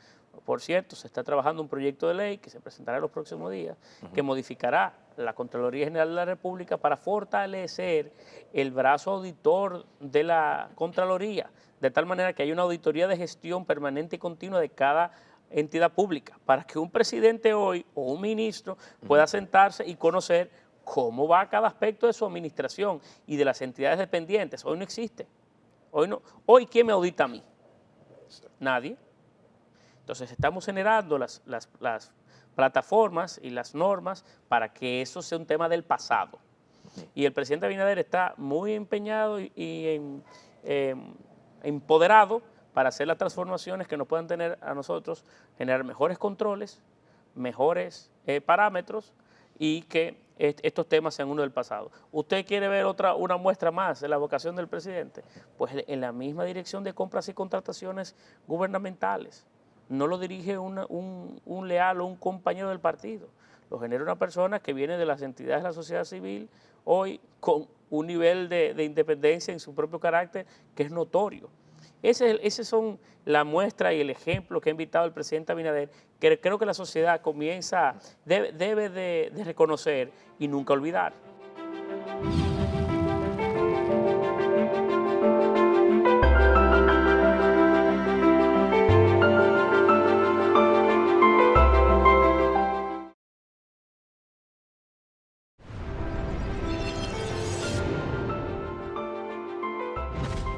Speaker 2: Por cierto, se está trabajando un proyecto de ley que se presentará en los próximos días, que modificará la Contraloría General de la República para fortalecer el brazo auditor de la Contraloría, de tal manera que haya una auditoría de gestión permanente y continua de cada entidad pública, para que un presidente hoy o un ministro pueda sentarse y conocer cómo va cada aspecto de su administración y de las entidades dependientes. Hoy no existe. Hoy ¿quién me audita a mí? Nadie. Entonces estamos generando las plataformas y las normas para que eso sea un tema del pasado. Y el presidente Abinader está muy empeñado y empoderado para hacer las transformaciones que nos puedan tener a nosotros, generar mejores controles, mejores parámetros y que estos temas sean uno del pasado. ¿Usted quiere ver una muestra más de la vocación del presidente? Pues en la misma dirección de compras y contrataciones gubernamentales. No lo dirige un leal o un compañero del partido. Lo genera una persona que viene de las entidades de la sociedad civil, hoy con un nivel de independencia en su propio carácter que es notorio. Esos son la muestra y el ejemplo que ha invitado el presidente Abinader, que creo que la sociedad debe de reconocer y nunca olvidar.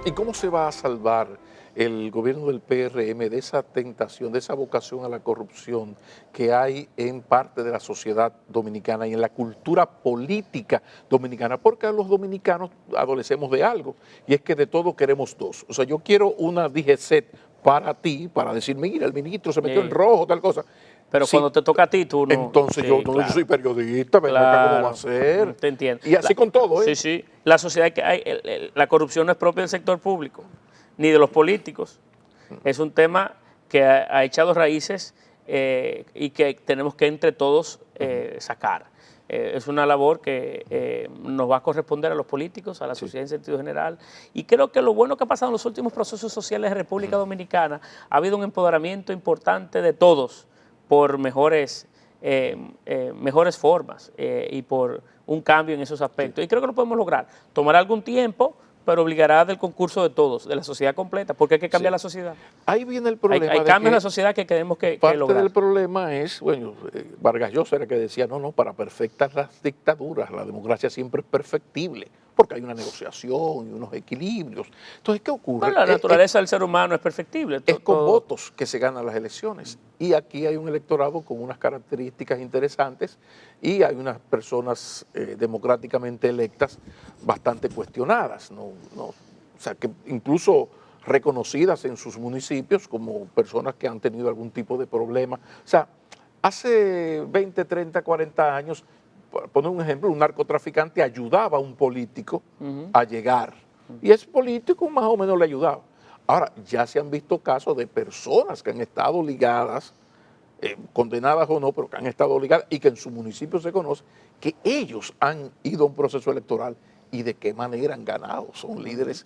Speaker 1: ¿Y cómo se va a salvar el gobierno del PRM de esa tentación, de esa vocación a la corrupción que hay en parte de la sociedad dominicana y en la cultura política dominicana? Porque a los dominicanos adolecemos de algo, y es que de todo queremos dos. O sea, yo quiero una DGCET para ti, para decir, mira, el ministro se metió en rojo, tal cosa.
Speaker 2: Pero sí, cuando te toca a ti, tú no.
Speaker 1: Entonces yo soy periodista, ¿cómo va a ser?
Speaker 2: Te entiendo.
Speaker 1: Y así con todo, ¿eh?
Speaker 2: Sí, sí. La sociedad la corrupción no es propia del sector público, ni de los políticos. Es un tema que ha echado raíces y que tenemos que entre todos sacar. Es una labor que nos va a corresponder a los políticos, a la sociedad en sentido general. Y creo que lo bueno que ha pasado en los últimos procesos sociales de República Dominicana, ha habido un empoderamiento importante de todos por mejores formas y por un cambio en esos aspectos. Y creo que lo podemos lograr. Tomará algún tiempo, pero obligará del concurso de todos, de la sociedad completa, porque hay que cambiar la sociedad.
Speaker 1: Ahí viene el problema.
Speaker 2: Hay cambios en la sociedad que tenemos que lograr.
Speaker 1: Parte del problema es, bueno, Vargas Llosa era que decía, no, para perfectas las dictaduras, la democracia siempre es perfectible, porque hay una negociación y unos equilibrios. Entonces, ¿qué ocurre?
Speaker 2: Bueno, la naturaleza del ser humano es perfectible.
Speaker 1: Es con votos que se ganan las elecciones. Y aquí hay un electorado con unas características interesantes y hay unas personas democráticamente electas bastante cuestionadas, o sea, que incluso reconocidas en sus municipios como personas que han tenido algún tipo de problema. O sea, hace 20, 30, 40 años, por poner un ejemplo, un narcotraficante ayudaba a un político a llegar. Y ese político más o menos le ayudaba. Ahora, ya se han visto casos de personas que han estado ligadas, condenadas o no, pero que han estado ligadas y que en su municipio se conoce que ellos han ido a un proceso electoral y de qué manera han ganado. Son líderes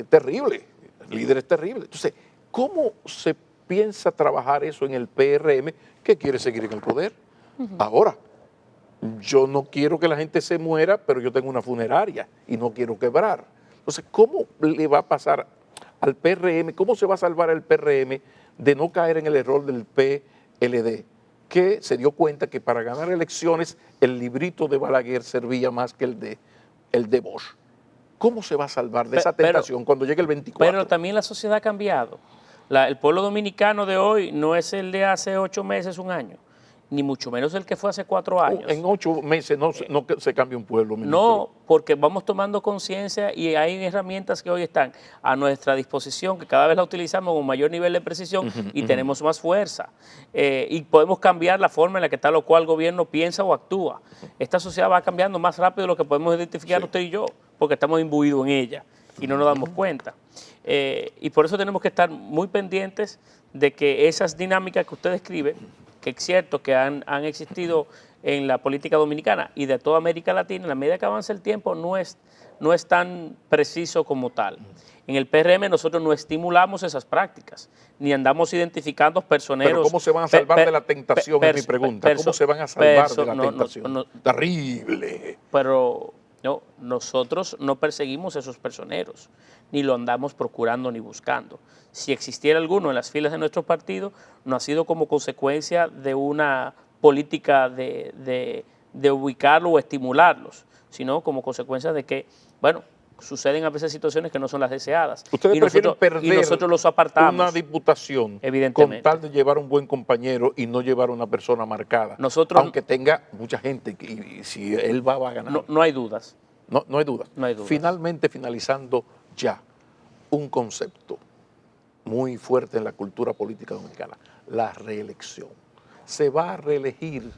Speaker 1: terribles, líderes terribles. Entonces, ¿cómo se piensa trabajar eso en el PRM que quiere seguir en el poder? Ahora, yo no quiero que la gente se muera, pero yo tengo una funeraria y no quiero quebrar. Entonces, ¿cómo le va a pasar al PRM? ¿Cómo se va a salvar el PRM de no caer en el error del PLD? Que se dio cuenta que para ganar elecciones el librito de Balaguer servía más que el de Bosch. ¿Cómo se va a salvar de esa tentación cuando llegue el 24?
Speaker 2: Pero también la sociedad ha cambiado. El pueblo dominicano de hoy no es el de hace 8 meses, un año, ni mucho menos el que fue hace 4 años.
Speaker 1: En 8 meses no se cambia un pueblo, ministro.
Speaker 2: No, porque vamos tomando conciencia y hay herramientas que hoy están a nuestra disposición, que cada vez la utilizamos con mayor nivel de precisión y tenemos más fuerza. Y podemos cambiar la forma en la que tal o cual gobierno piensa o actúa. Esta sociedad va cambiando más rápido de lo que podemos identificar usted y yo, porque estamos imbuidos en ella y no nos damos cuenta. Y por eso tenemos que estar muy pendientes de que esas dinámicas que usted describe, que es cierto que han existido en la política dominicana y de toda América Latina, en la medida que avanza el tiempo no es tan preciso como tal. En el PRM nosotros no estimulamos esas prácticas, ni andamos identificando personeros.
Speaker 1: Pero ¿cómo se van a salvar de la tentación? Es mi pregunta. ¿Cómo se van a salvar de la tentación? Terrible.
Speaker 2: Pero no, nosotros no perseguimos esos personeros, ni lo andamos procurando ni buscando. Si existiera alguno en las filas de nuestro partido, no ha sido como consecuencia de una política de ubicarlo o estimularlos, sino como consecuencia de que, bueno, suceden a veces situaciones que no son las deseadas.
Speaker 1: Ustedes prefieren perder
Speaker 2: y nosotros los apartamos,
Speaker 1: una diputación
Speaker 2: evidentemente,
Speaker 1: con tal de llevar un buen compañero y no llevar una persona marcada, aunque tenga mucha gente y si él va a ganar.
Speaker 2: No hay dudas.
Speaker 1: No hay dudas.
Speaker 2: No hay dudas.
Speaker 1: Finalmente, finalizando ya, un concepto muy fuerte en la cultura política dominicana, la reelección. Se va a reelegir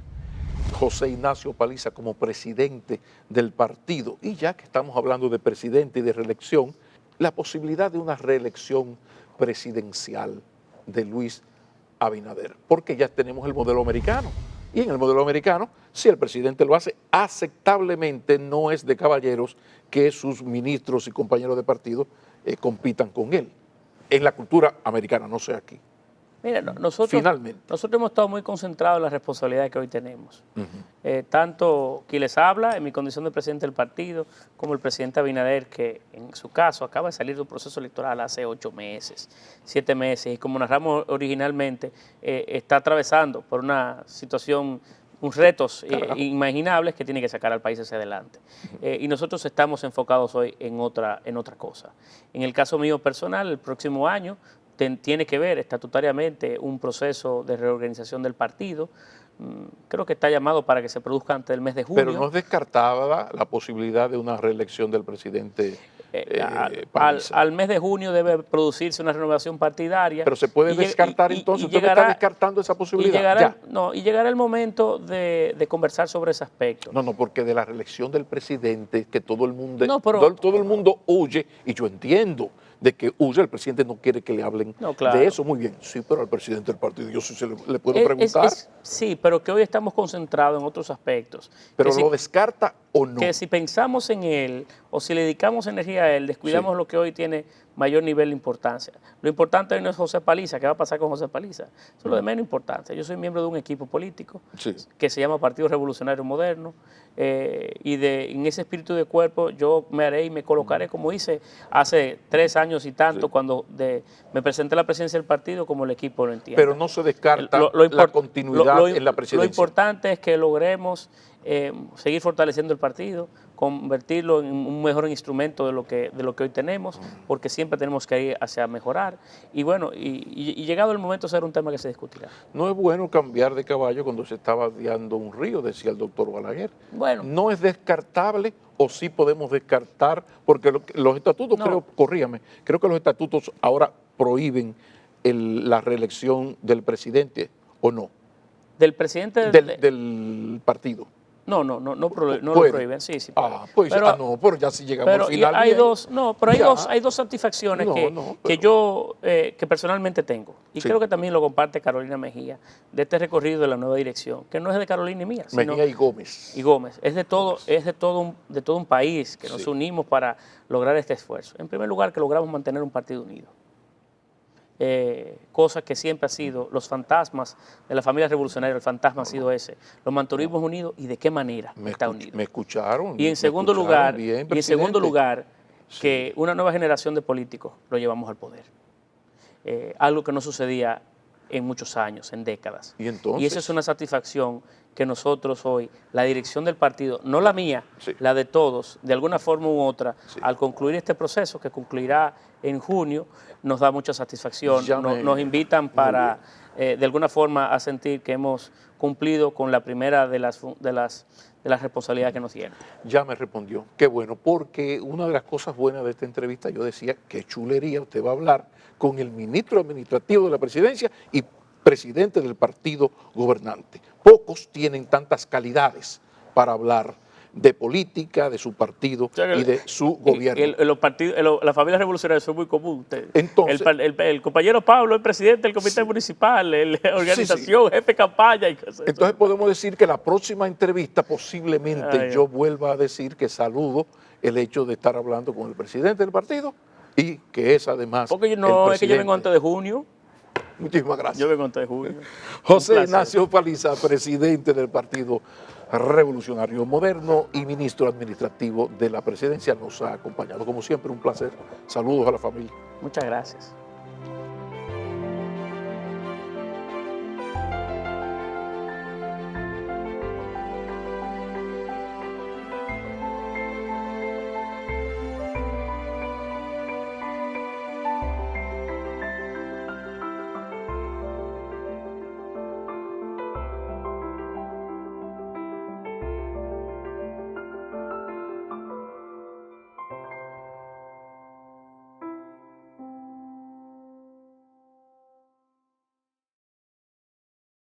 Speaker 1: José Ignacio Paliza como presidente del partido. Y ya que estamos hablando de presidente y de reelección, la posibilidad de una reelección presidencial de Luis Abinader, porque ya tenemos el modelo americano. Y en el modelo americano, si el presidente lo hace aceptablemente, no es de caballeros que sus ministros y compañeros de partido compitan con él. En la cultura americana, no sé aquí.
Speaker 2: Mira, nosotros hemos estado muy concentrados en la responsabilidad que hoy tenemos. Tanto quien les habla, en mi condición de presidente del partido, como el presidente Abinader, que en su caso acaba de salir de un proceso electoral hace 8 meses, 7 meses, y como narramos originalmente, está atravesando por una situación, unos retos inimaginables que tiene que sacar al país hacia adelante. Y nosotros estamos enfocados hoy en otra cosa. En el caso mío personal, el próximo año tiene que ver estatutariamente un proceso de reorganización del partido. Creo que está llamado para que se produzca antes del mes de junio.
Speaker 1: Pero no es descartada la posibilidad de una reelección del presidente Paliza.
Speaker 2: Al mes de junio debe producirse una renovación partidaria.
Speaker 1: Pero se puede descartar entonces. ¿Usted está descartando esa posibilidad?
Speaker 2: Y llegará el momento de conversar sobre ese aspecto.
Speaker 1: No, porque de la reelección del presidente, que todo el mundo, todo el mundo huye, y yo entiendo de que huye, el presidente no quiere que le hablen de eso. Muy bien, sí, pero al presidente del partido yo sí le puedo preguntar.
Speaker 2: Sí, pero que hoy estamos concentrados en otros aspectos.
Speaker 1: ¿Pero lo descarta o no?
Speaker 2: Que si pensamos en él o si le dedicamos energía a él, descuidamos lo que hoy tiene mayor nivel de importancia. Lo importante hoy no es José Paliza. ¿Qué va a pasar con José Paliza? Eso es lo de menos importancia. Yo soy miembro de un equipo político que se llama Partido Revolucionario Moderno, y en ese espíritu de cuerpo yo me haré y me colocaré como hice hace 3 años y tanto cuando me presenté a la presidencia del partido, como el equipo lo entiende.
Speaker 1: Pero no se descarta la continuidad en la presidencia.
Speaker 2: Lo importante es que logremos seguir fortaleciendo el partido, convertirlo en un mejor instrumento de lo que hoy tenemos, porque siempre tenemos que ir hacia mejorar. Y bueno, y llegado el momento será un tema que se discutirá.
Speaker 1: No es bueno cambiar de caballo cuando se está vadeando un río, decía el doctor Balaguer.
Speaker 2: Bueno.
Speaker 1: No es descartable, o sí podemos descartar, porque los estatutos, creo que los estatutos ahora prohíben la reelección del presidente, ¿o no?
Speaker 2: Del presidente
Speaker 1: del partido.
Speaker 2: No lo
Speaker 1: Puede.
Speaker 2: prohíben, sí, sí puede.
Speaker 1: Pues
Speaker 2: Pero,
Speaker 1: no, pero ya si llegamos
Speaker 2: pero
Speaker 1: al final.
Speaker 2: hay
Speaker 1: bien.
Speaker 2: dos, no, pero
Speaker 1: Ya.
Speaker 2: hay dos satisfacciones
Speaker 1: No,
Speaker 2: que,
Speaker 1: no,
Speaker 2: que
Speaker 1: pero-
Speaker 2: yo que personalmente tengo. Y
Speaker 1: Sí.
Speaker 2: creo que también lo comparte Carolina Mejía, de este recorrido de la nueva dirección, que no es de Carolina y mía, sino
Speaker 1: Mejía y Gómez.
Speaker 2: y Gómez. Es de todo un país que nos
Speaker 1: Sí.
Speaker 2: unimos para lograr este esfuerzo. En primer lugar, que logramos mantener un partido unido. Cosa que siempre ha sido los fantasmas de la familia revolucionaria, el fantasma ha sido ese. Los mantuvimos unidos y de qué manera está unido.
Speaker 1: Me escucharon.
Speaker 2: Y en
Speaker 1: me
Speaker 2: segundo
Speaker 1: escucharon
Speaker 2: lugar,
Speaker 1: bien,
Speaker 2: segundo
Speaker 1: presidente.
Speaker 2: lugar,
Speaker 1: Sí.
Speaker 2: que una nueva generación de políticos lo llevamos al poder. Algo que no sucedía en muchos años, en décadas.
Speaker 1: Y entonces,
Speaker 2: esa es una satisfacción que nosotros hoy, la dirección del partido, no la mía,
Speaker 1: Sí.
Speaker 2: la de todos, de alguna forma u otra,
Speaker 1: Sí.
Speaker 2: al concluir este proceso, que concluirá en junio, nos da mucha satisfacción.
Speaker 1: Ya me-
Speaker 2: Nos invitan para, de alguna forma, a sentir que hemos cumplido con la primera de las responsabilidades que nos tienen.
Speaker 1: ya me respondió. Qué bueno, porque una de las cosas buenas de esta entrevista, yo decía, qué chulería, usted va a hablar con el ministro administrativo de la presidencia y presidente del partido gobernante. Pocos tienen tantas calidades para hablar de política, de su partido y de su gobierno.
Speaker 2: Los partidos, la familia revolucionaria son muy común.
Speaker 1: Entonces-
Speaker 2: el compañero Pablo es presidente del comité municipal, la organización, jefe de campaña y cosas.
Speaker 1: Entonces podemos decir que la próxima entrevista posiblemente
Speaker 2: Ay,
Speaker 1: yo vuelva a decir que saludo el hecho de estar hablando con el presidente del partido y que es además
Speaker 2: Porque yo
Speaker 1: el
Speaker 2: no, es que yo
Speaker 1: presidente.
Speaker 2: vengo antes de junio.
Speaker 1: Muchísimas gracias.
Speaker 2: Yo vengo antes de junio.
Speaker 1: José
Speaker 2: Un placer.
Speaker 1: Ignacio Paliza, presidente del Partido Revolucionario Moderno y ministro administrativo de la presidencia, nos ha acompañado. Como siempre, un placer. Saludos a la familia.
Speaker 2: Muchas gracias.